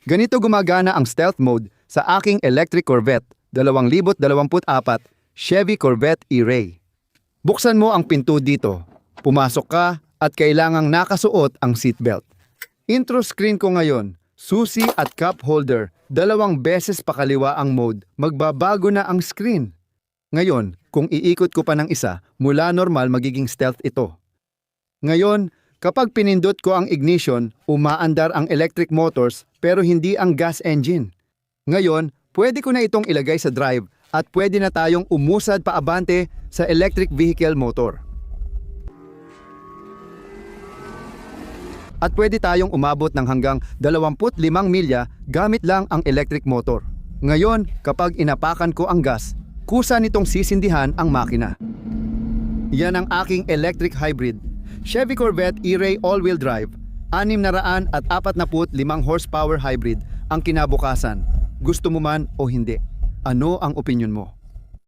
Ganito gumagana ang stealth mode sa aking electric Corvette 2024 Chevy Corvette E-Ray. Buksan mo ang pinto dito, pumasok ka at kailangang nakasuot ang seatbelt. Intro screen ko ngayon, susi at cup holder, 2 beses pakaliwa ang mode, magbabago na ang screen. Ngayon, kung iikot ko pa ng isa, mula normal magiging stealth ito. Ngayon, kapag pinindot ko ang ignition, umaandar ang electric motors pero hindi ang gas engine. Ngayon, pwede ko na itong ilagay sa drive at pwede na tayong umusad paabante sa electric vehicle motor. At pwede tayong umabot ng hanggang 25 milya gamit lang ang electric motor. Ngayon, kapag inapakan ko ang gas, kusa nitong sisindihan ang makina. Yan ang aking electric hybrid Chevy Corvette E-Ray all-wheel drive, 645 horsepower hybrid ang kinabukasan. Gusto mo man o hindi, ano ang opinion mo?